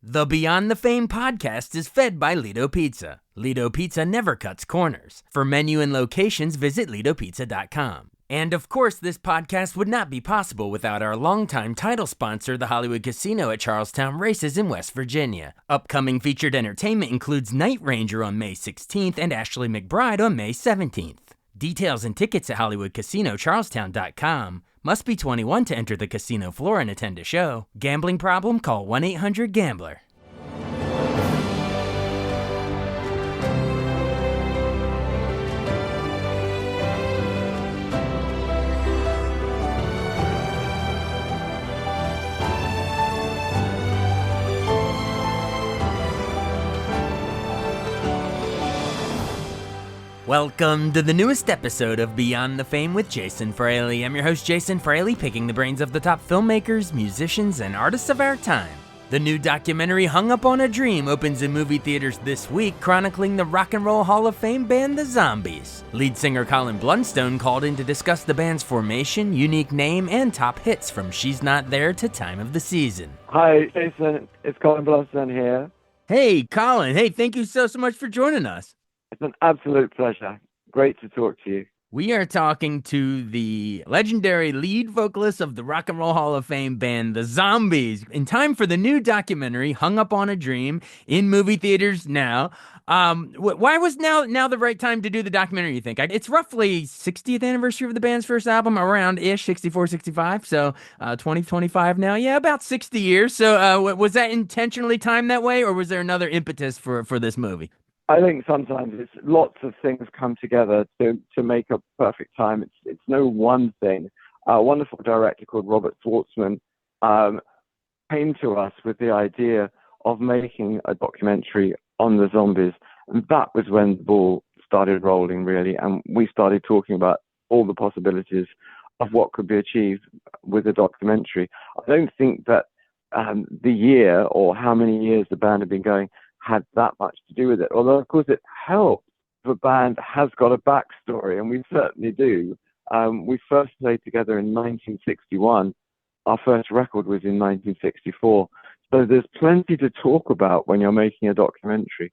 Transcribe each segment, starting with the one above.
The Beyond the Fame podcast is fed by Lido Pizza. Lido Pizza never cuts corners. For menu and locations, visit LidoPizza.com. And of course, this podcast would not be possible without our longtime title sponsor, the Hollywood Casino at Charlestown Races in West Virginia. Upcoming featured entertainment includes Night Ranger on May 16th and Ashley McBryde on May 17th. Details and tickets at HollywoodCasinoCharlestown.com. Must be 21 to enter the casino floor and attend a show. Gambling problem? Call 1-800-GAMBLER. Welcome to the newest episode of Beyond the Fame with Jason Fraley. I'm your host, Jason Fraley, picking the brains of the top filmmakers, musicians, and artists of our time. The new documentary Hung Up on a Dream opens in movie theaters this week, chronicling the Rock and Roll Hall of Fame band, the Zombies. Lead singer Colin Blunstone called in to discuss the band's formation, unique name, and top hits from She's Not There to Time of the Season. Hi, Jason. It's Colin Blunstone here. Hey, Colin. Hey, thank you so much for joining us. It's an absolute pleasure. Great to talk to you. We are talking to the legendary lead vocalist of the Rock and Roll Hall of Fame band, the Zombies, in time for the new documentary, Hung Up on a Dream, in movie theaters now. Why was now the right time to do the documentary, you think? It's roughly 60th anniversary of the band's first album, around-ish, 64, 65, so 2025 now. Yeah, about 60 years. So was that intentionally timed that way, or was there another impetus for this movie? I think sometimes it's lots of things come together to make a perfect time. It's no one thing. A wonderful director called Robert Schwartzman came to us with the idea of making a documentary on the Zombies, and that was when the ball started rolling, really, and we started talking about all the possibilities of what could be achieved with a documentary. I don't think that the year or how many years the band had been going had that much to do with it. Although, of course, it helps if a band has got a backstory, and we certainly do. We first played together in 1961. Our first record was in 1964. So there's plenty to talk about when you're making a documentary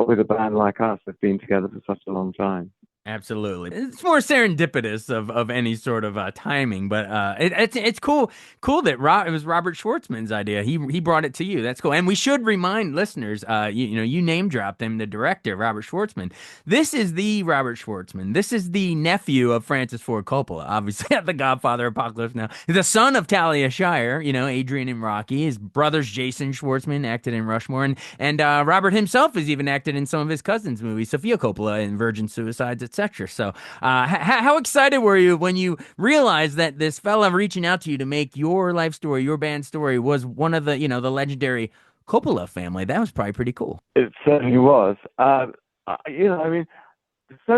with a band like us that's been together for such a long time. Absolutely. It's more serendipitous of any sort of timing, but it's cool that it was Robert Schwartzman's idea. He brought it to you. That's cool. And we should remind listeners, you name dropped him, the director, Robert Schwartzman. This is the Robert Schwartzman. This is the nephew of Francis Ford Coppola, obviously the Godfather, Apocalypse Now. The son of Talia Shire, Adrian and Rocky. His brothers, Jason Schwartzman, acted in Rushmore, and Robert himself has even acted in some of his cousins' movies, Sofia Coppola and Virgin Suicides, etc. So how excited were you when you realized that this fella reaching out to you to make your life story, your band story, was one of the, the legendary Coppola family? That was probably pretty cool. It certainly was. So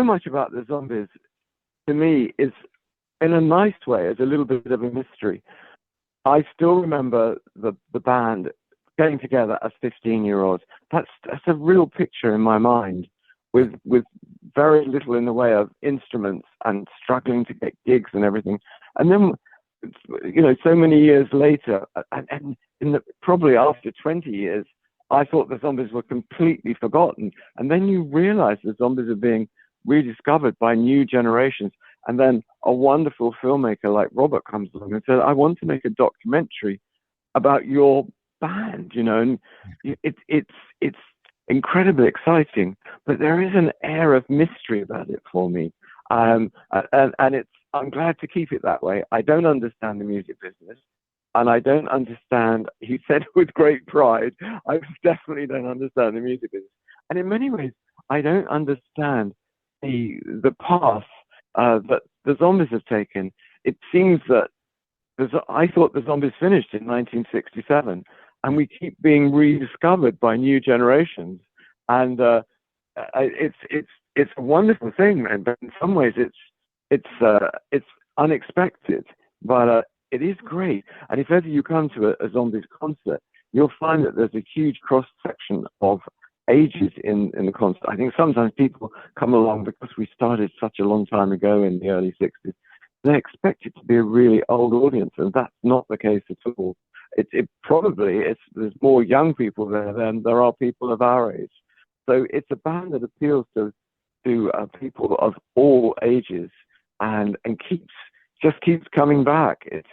much about the Zombies, to me, is, in a nice way, is a little bit of a mystery. I still remember the band getting together as 15-year-olds. That's a real picture in my mind, with very little in the way of instruments and struggling to get gigs and everything. And then, so many years later, and probably after 20 years, I thought the Zombies were completely forgotten. And then you realize the Zombies are being rediscovered by new generations. And then a wonderful filmmaker like Robert comes along and said, I want to make a documentary about your band, and it's incredibly exciting, but there is an air of mystery about it for me, and I'm glad to keep it that way. I don't understand the music business, and I don't understand. He said with great pride, I definitely don't understand the music business, and in many ways, I don't understand the path that the Zombies have taken. It seems that I thought the Zombies finished in 1967. And we keep being rediscovered by new generations, and it's a wonderful thing. And in some ways, it's unexpected, but it is great. And if ever you come to a Zombies concert, you'll find that there's a huge cross section of ages in the concert. I think sometimes people come along because we started such a long time ago in the early 60s. They expect it to be a really old audience, and that's not the case at all. it probably there's more young people there than there are people of our age. So it's a band that appeals to people of all ages and keeps coming back. It's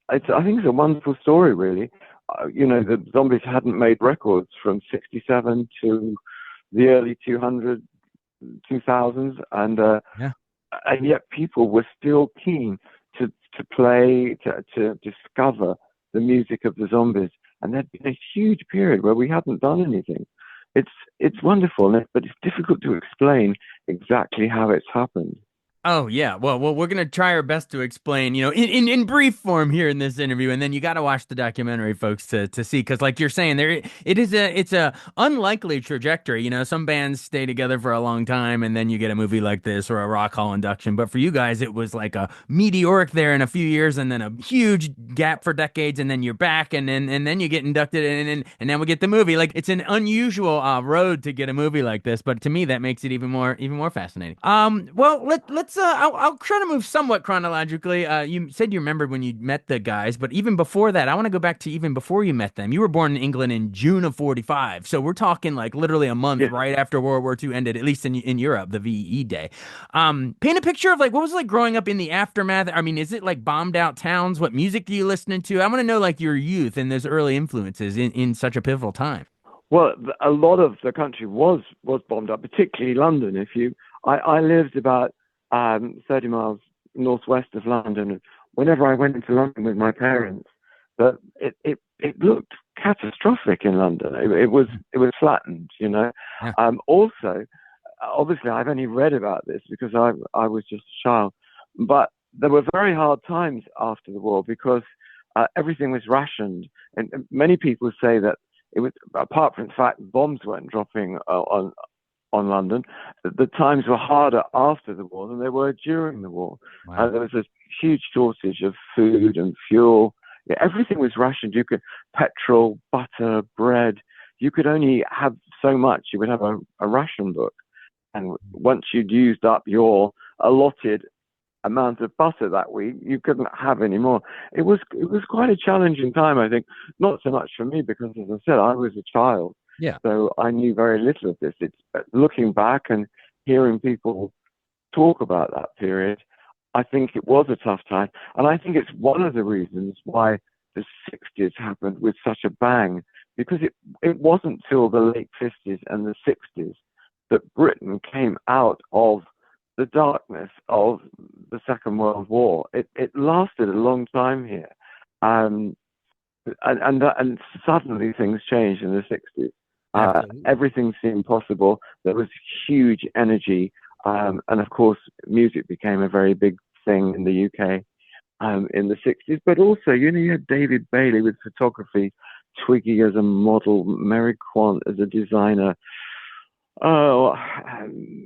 I think it's a wonderful story, really. The Zombies hadn't made records from '67 to the early 2000s, Yeah. and yet people were still keen to play, to discover the music of the Zombies. And there'd been a huge period where we hadn't done anything. It's wonderful, but it's difficult to explain exactly how it's happened. Oh yeah. Well, we're gonna try our best to explain, in brief form here in this interview, and then you got to watch the documentary, folks, to see, because like you're saying, it's a unlikely trajectory. Some bands stay together for a long time, and then you get a movie like this or a Rock Hall induction. But for you guys, it was like a meteoric there in a few years, and then a huge gap for decades, and then you're back, and then you get inducted, and then we get the movie. Like it's an unusual road to get a movie like this, but to me that makes it even more fascinating. Well, let's I'll try to move somewhat chronologically. You said you remembered when you met the guys, but even before that, I want to go back to even before you met them. You were born in England in June of '45, so we're talking like literally a month Yes. right after World War II ended, at least in Europe, the VE Day. Paint a picture of like what was it like growing up in the aftermath. I mean, is it like bombed out towns? What music do you listening to? I want to know like your youth and those early influences in such a pivotal time. Well, a lot of the country was bombed up, particularly London. I lived about 30 miles northwest of London, and whenever I went into London with my parents, that it looked catastrophic in London. It was flattened, you know. Yeah. Also, obviously, I've only read about this because I was just a child, but there were very hard times after the war because everything was rationed, and many people say that it was, apart from the fact bombs weren't dropping on London, the times were harder after the war than they were during the war. Wow. There was a huge shortage of food and fuel. Yeah, everything was rationed. You could petrol, butter, bread. You could only have so much. You would have a ration book, and once you'd used up your allotted amount of butter that week, you couldn't have any more. It was quite a challenging time, I think. Not so much for me because, as I said, I was a child, Yeah. so I knew very little of this. It's looking back and hearing people talk about that period. I think it was a tough time, and I think it's one of the reasons why the '60s happened with such a bang, because it wasn't till the late '50s and the '60s that Britain came out of the darkness of the Second World War. It lasted a long time here, um, and suddenly things changed in the '60s. Absolutely. Everything seemed possible. There was huge energy, and of course, music became a very big thing in the UK in the '60s. But also, you had David Bailey with photography, Twiggy as a model, Mary Quant as a designer. Oh,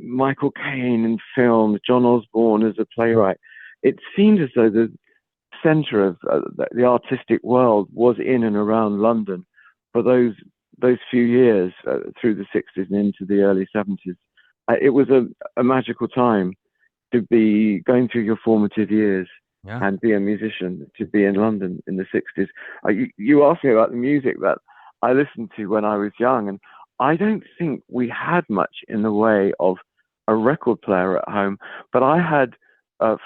Michael Caine in film, John Osborne as a playwright. It seemed as though the center of the artistic world was in and around London for those few years through the '60s and into the early '70s. It was a magical time to be going through your formative years Yeah. and be a musician, to be in London in the '60s. You asked me about the music that I listened to when I was young, and I don't think we had much in the way of a record player at home, but I had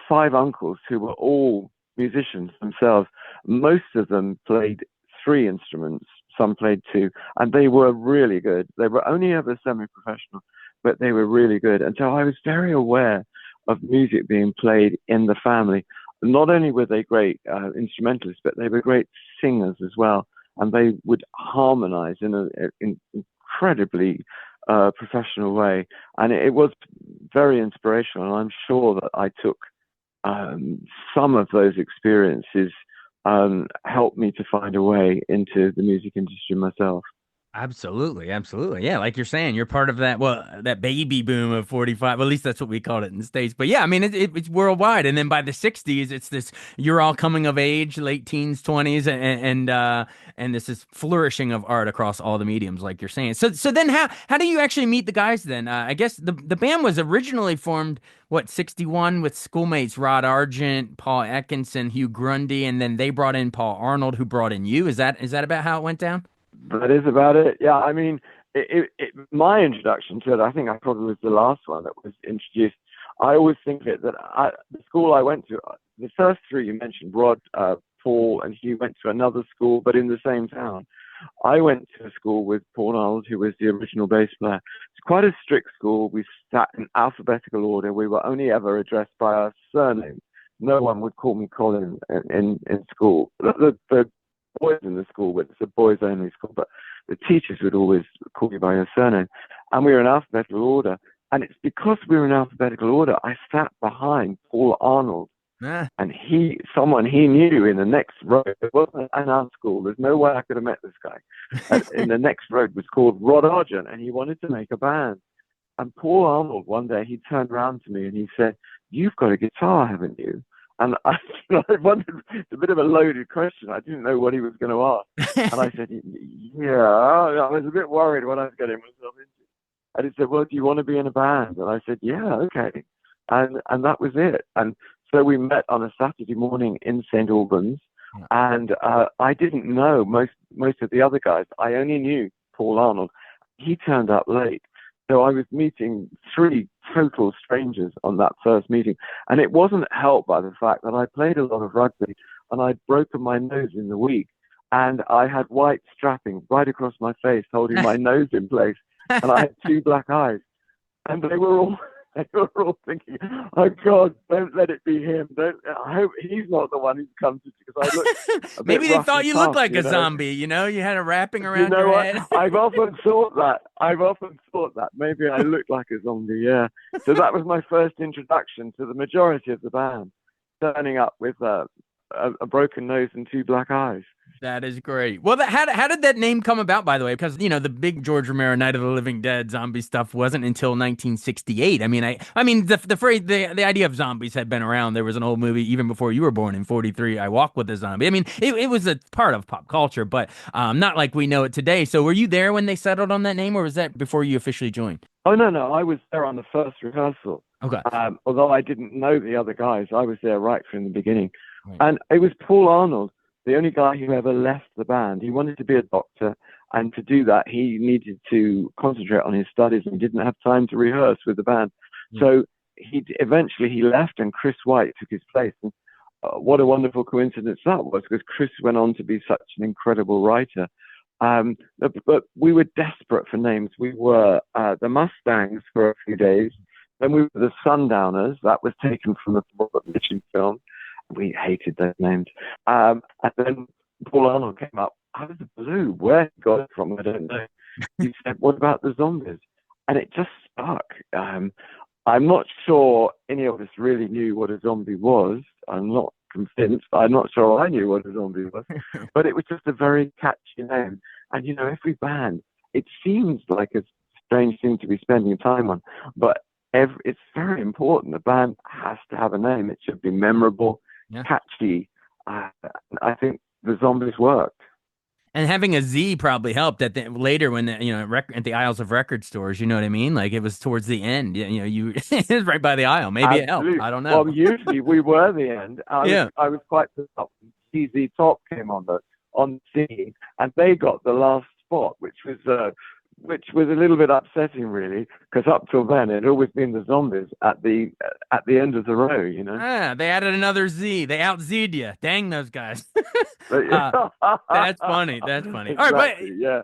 five uncles who were all musicians themselves. Most of them played three instruments, some played two, and they were really good. They were only ever semi-professional, but they were really good. And so I was very aware of music being played in the family. Not only were they great instrumentalists, but they were great singers as well. And they would harmonize in an incredibly professional way. And it was very inspirational. And I'm sure that I took some of those experiences helped me to find a way into the music industry myself. Absolutely, absolutely. Yeah, like you're saying, you're part of that, well, that baby boom of 45. At least that's what we called it in the States. But yeah, I mean, it's worldwide. And then by the 60s, it's this, you're all coming of age, late teens, 20s, and this is flourishing of art across all the mediums, like you're saying. So then how do you actually meet the guys then? I guess the band was originally formed, what, 61 with schoolmates Rod Argent, Paul Atkinson, Hugh Grundy, and then they brought in Paul Arnold, who brought in you. Is that about how it went down? That is about it. Yeah, I mean, my introduction to it, I think I probably was the last one that was introduced. I always think of it that the school I went to, the first three you mentioned, Rod, Paul, and Hugh went to another school, but in the same town. I went to a school with Paul Arnold, who was the original bass player. It's quite a strict school. We sat in alphabetical order. We were only ever addressed by our surname. No one would call me Colin in school. The boys in the school, but it's a boys only school, but the teachers would always call you by your surname. And we were in alphabetical order. And it's because we were in alphabetical order, I sat behind Paul Arnold. Ah. And someone he knew in the next road, it wasn't an art school, there's no way I could have met this guy. In the next road was called Rod Argent, and he wanted to make a band. And Paul Arnold, one day, he turned around to me and he said, "You've got a guitar, haven't you?" And I, I wondered, it's a bit of a loaded question. I didn't know what he was going to ask. And I said, "Yeah." I was a bit worried what I was getting myself into. And he said, "Well, do you want to be in a band?" And I said, "Yeah, okay." And that was it. And so we met on a Saturday morning in St. Albans. And I didn't know most of the other guys. I only knew Paul Arnold. He turned up late. So I was meeting three total strangers on that first meeting. And it wasn't helped by the fact that I played a lot of rugby and I'd broken my nose in the week. And I had white strapping right across my face, holding my nose in place. And I had two black eyes. And they were all thinking, "Oh God, don't let it be him. Don't. I hope he's not the one who's come to," because I looked a bit Maybe they rough thought and you looked tough, like you a know. zombie, you had a wrapping You around know your what? head. I've often thought that. I've often thought that maybe I looked like a zombie. Yeah. So that was my first introduction to the majority of the band, turning up with a broken nose and two black eyes. That is great. Well, how did that name come about, by the way? Because the big George Romero Night of the Living Dead zombie stuff wasn't until 1968. I mean the phrase the idea of zombies had been around. There was an old movie even before you were born in '43. I Walk with a Zombie. I mean, it was a part of pop culture, but not like we know it today. So, were you there when they settled on that name, or was that before you officially joined? Oh no, no, I was there on the first rehearsal. Okay. Although I didn't know the other guys, I was there right from the beginning. Right. And it was Paul Arnold, the only guy who ever left the band. He wanted to be a doctor, and to do that, he needed to concentrate on his studies and didn't have time to rehearse with the band. Yeah. So eventually he left, and Chris White took his place. And what a wonderful coincidence that was, because Chris went on to be such an incredible writer. But we were desperate for names. We were the Mustangs for a few days. Then we were the Sundowners. That was taken from the Robert Mitchum film. We hated those names. And then Paul Arnold came up out of the blue. Where he got it from, I don't know. He said, "What about the zombies?" And it just stuck. I'm not sure any of us really knew what a zombie was. I'm not convinced. I'm not sure I knew what a zombie was. But it was just a very catchy name. And, every band, it seems like a strange thing to be spending time on. But it's very important. The band has to have a name. It should be memorable, Yeah. catchy. I think the zombies worked. And having a Z probably helped later when at the aisles of record stores. You know what I mean? Like it was towards the end. You it was right by the aisle. Maybe it helped. Absolutely. I don't know. Well, usually we were the end. Yeah. I was quite pissed off. CZ Top came on the scene, and they got the last spot, which was a little bit upsetting, really, because up till then it had always been the zombies at the end of the row. They added another Z. They out Z'd you. Dang those guys. uh, But, that's funny. That's funny. All right, but exactly. Yeah.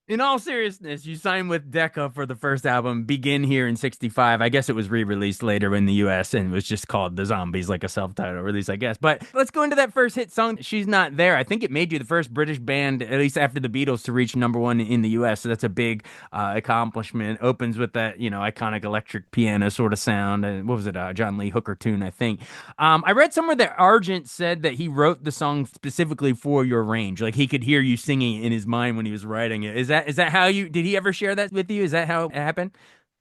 in all seriousness, you signed with Decca for the first album, Begin Here in '65. I guess it was re-released later in the US and it was just called The Zombies, like a self-titled release, I guess. But let's go into that first hit song, She's Not There. I think it made you the first British band, at least after the Beatles, to reach #1 in the US. So that's a big accomplishment. Opens with that, iconic electric piano sort of sound. What was it? John Lee Hooker tune, I think. I read somewhere that Argent said that he wrote the song specifically for your range. Like he could hear you singing in his mind when he was writing it. Is Is that how you did he ever share that with you? Is that how it happened?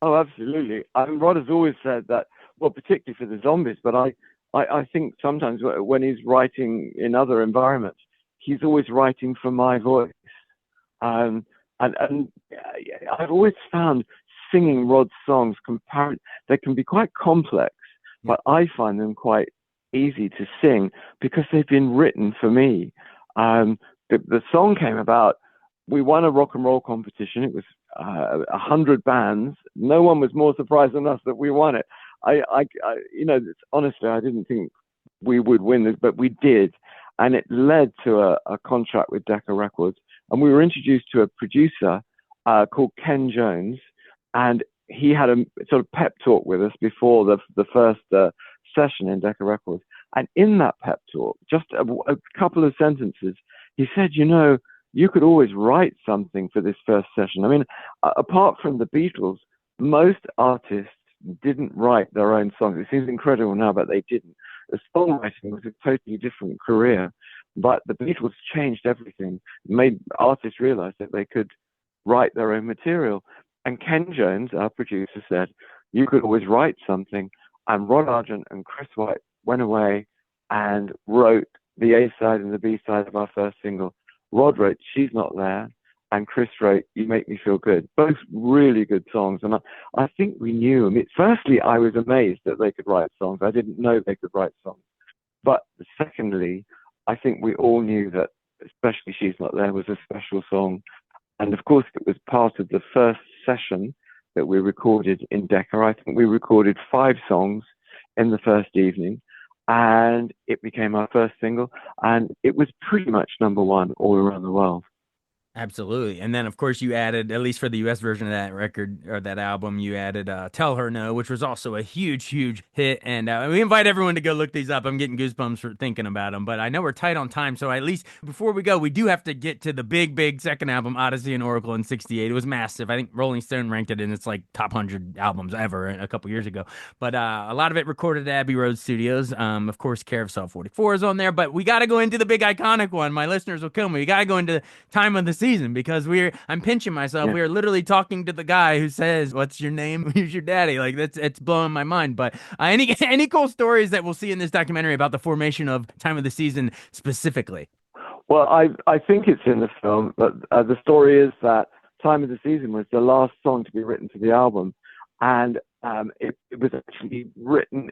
Oh, absolutely. I mean, Rod has always said that, well, particularly for the zombies, but I think sometimes when he's writing in other environments, he's always writing for my voice. Um, and I've always found singing Rod's songs they can be quite complex, Yeah. but I find them quite easy to sing because they've been written for me. The song came about. We won a rock and roll competition. It was 100 bands. No one was more surprised than us that we won it. Honestly, I didn't think we would win this, but we did, and it led to a contract with Decca Records, and we were introduced to a producer called Ken Jones, and he had a sort of pep talk with us before the first session in Decca Records, and in that pep talk, just a couple of sentences, he said, you could always write something for this first session. I mean, apart from the Beatles, most artists didn't write their own songs. It seems incredible now, but they didn't. The songwriting was a totally different career, but the Beatles changed everything, made artists realize that they could write their own material. And Ken Jones, our producer, said, you could always write something. And Rod Argent and Chris White went away and wrote the A side and the B side of our first single. Rod wrote She's Not There, and Chris wrote You Make Me Feel Good. Both really good songs. And I think we knew. I mean, firstly, I was amazed that they could write songs. I didn't know they could write songs. But secondly, I think we all knew that, especially She's Not There, was a special song. And of course, it was part of the first session that we recorded in Decca. I think we recorded 5 songs in the first evening, and it became our first single, and it was pretty much #1 all around the world. Absolutely. And then, of course, you added, at least for the US version of that record or that album, you added Tell Her No, which was also a huge, huge hit. And we invite everyone to go look these up. I'm getting goosebumps for thinking about them. But I know we're tight on time. So at least before we go, we do have to get to the big, big second album, Odyssey and Oracle in '68. It was massive. I think Rolling Stone ranked it in its like top 100 albums ever a couple years ago. But a lot of it recorded at Abbey Road Studios. Of course, Carousel 44 is on there. But we got to go into the big iconic one. My listeners will kill me. We got to go into Time of the Season because I'm pinching myself. Yeah. We are literally talking to the guy who says, "What's your name? Who's your daddy?" Like it's blowing my mind. But any cool stories that we'll see in this documentary about the formation of Time of the Season specifically? Well, I think it's in the film, but the story is that Time of the Season was the last song to be written for the album, and it was actually written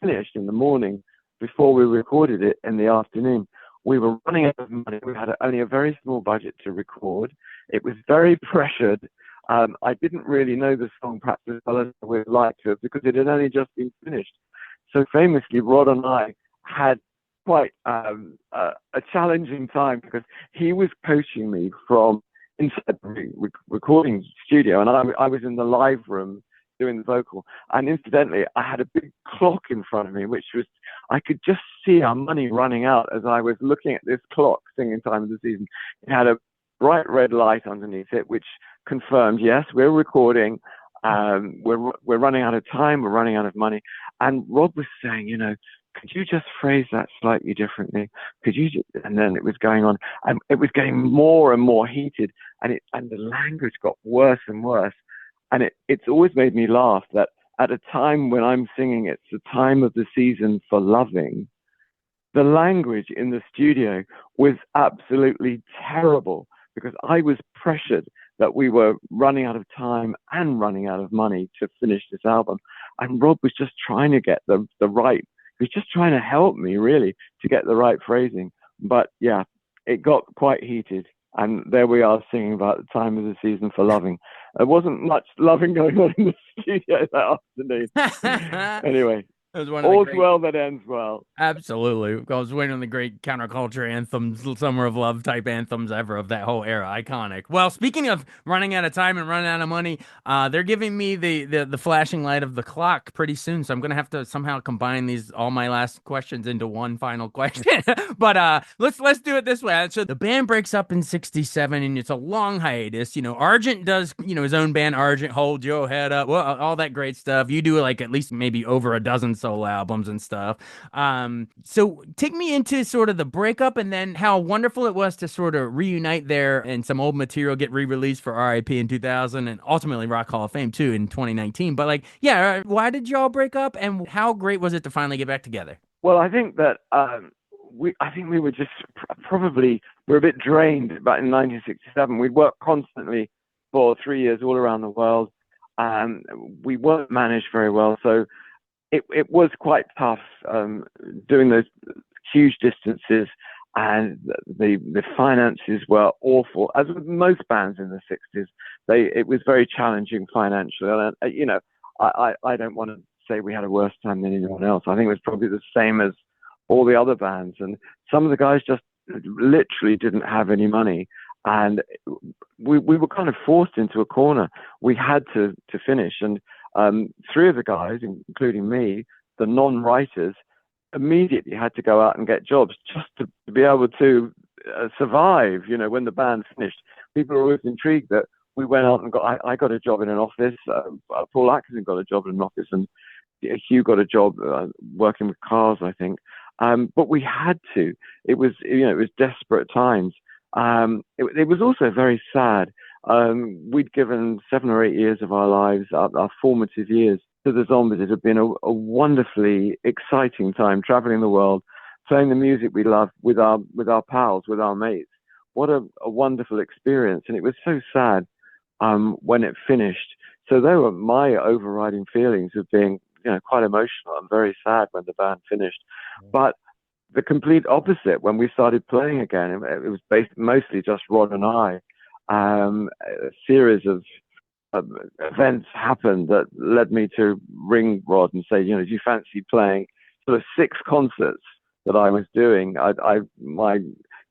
finished in the morning before we recorded it in the afternoon. We were running out of money. We had only a very small budget to record. It was very pressured. I didn't really know the song perhaps as well as I would like to have because it had only just been finished. So famously, Rod and I had quite a challenging time because he was coaching me from inside the recording studio, and I was in the live room doing the vocal. And incidentally, I had a big clock in front of me, which was, I could just see our money running out as I was looking at this clock singing Time of the Season. It had a bright red light underneath it, which confirmed, yes, we're recording. We're running out of time. We're running out of money. And Rob was saying, could you just phrase that slightly differently? And then it was going on, and it was getting more and more heated, and the language got worse and worse. And it's always made me laugh that at a time when I'm singing it's the time of the season for loving, the language in the studio was absolutely terrible because I was pressured that we were running out of time and running out of money to finish this album. And Rob was just trying to get the right, he was just trying to help me really to get the right phrasing. But yeah, it got quite heated. And there we are singing about the time of the season for loving. There wasn't much loving going on in the studio that afternoon. Anyway, It was one of the all's great. well that ends well. Absolutely. I was waiting on the great counterculture anthems, Summer of Love type anthems ever of that whole era. Iconic. Well, speaking of running out of time and running out of money, they're giving me the flashing light of the clock pretty soon. So I'm gonna have to somehow combine all my last questions into one final question. But let's do it this way. So the band breaks up in '67 and it's a long hiatus. Argent does, his own band, Argent, Hold Your Head Up, well, all that great stuff. You do like at least maybe over a dozen solo albums and stuff. So take me into sort of the breakup and then how wonderful it was to sort of reunite there and some old material get re-released for RIP in 2000 and ultimately Rock Hall of Fame too in 2019. But like, yeah, why did y'all break up and how great was it to finally get back together? Well, I think that I think we were just probably we're a bit drained. But in 1967, we'd worked constantly for 3 years all around the world. We weren't managed very well, so it was quite tough doing those huge distances, and the finances were awful. As with most bands in the 60s, it was very challenging financially. And, I don't want to say we had a worse time than anyone else. I think it was probably the same as all the other bands, and some of the guys just literally didn't have any money, and we were kind of forced into a corner. We had to finish, and three of the guys, including me, the non-writers, immediately had to go out and get jobs just to be able to survive. When the band finished, people were always intrigued that we went out and I got a job in an office. Paul Atkinson got a job in an office, and Hugh got a job working with cars, I think. But we had to. It was desperate times. It was also very sad. We'd given 7 or 8 years of our lives, our formative years, to the Zombies. It had been a wonderfully exciting time traveling the world, playing the music we loved with our pals, with our mates. What a wonderful experience. And it was so sad when it finished. So they were my overriding feelings of being quite emotional and very sad when the band finished. But the complete opposite when we started playing again. It was based mostly just Rod and I. A series of events happened that led me to ring Rod and say, do you fancy playing sort of 6 concerts that I was doing? My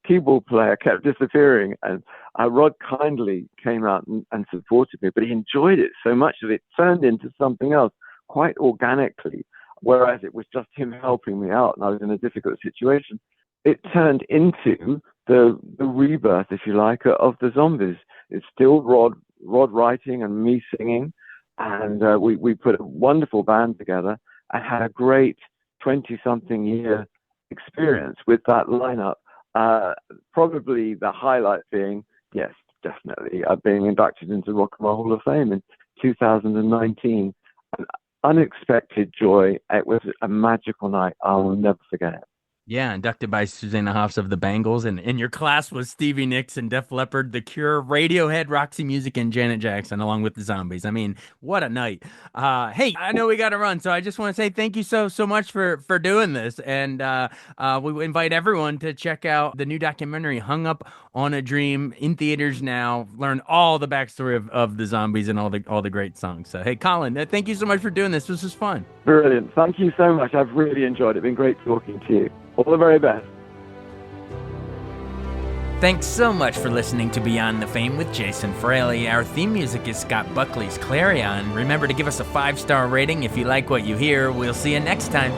keyboard player kept disappearing, and Rod kindly came out and supported me, but he enjoyed it so much that it turned into something else quite organically, whereas it was just him helping me out and I was in a difficult situation. It turned into the rebirth, if you like, of the Zombies. It's still Rod writing and me singing, and we put a wonderful band together and had a great 20-something year experience with that lineup. Probably the highlight being, yes, definitely, being inducted into Rock and Roll Hall of Fame in 2019. An unexpected joy. It was a magical night. I will never forget it. Yeah, inducted by Susanna Hoffs of the Bangles, and in your class was Stevie Nicks and Def Leppard, The Cure, Radiohead, Roxy Music, and Janet Jackson, along with the Zombies. I mean, what a night! Hey, I know we got to run, so I just want to say thank you so much for doing this, and we invite everyone to check out the new documentary, "Hung Up on a Dream," in theaters now. Learn all the backstory of the Zombies and all the great songs. So, hey, Colin, thank you so much for doing this. This was fun. Brilliant. Thank you so much. I've really enjoyed it. It's been great talking to you. All the very best. Thanks so much for listening to Beyond the Fame with Jason Fraley. Our theme music is Scott Buckley's Clarion. Remember to give us a 5-star rating if you like what you hear. We'll see you next time.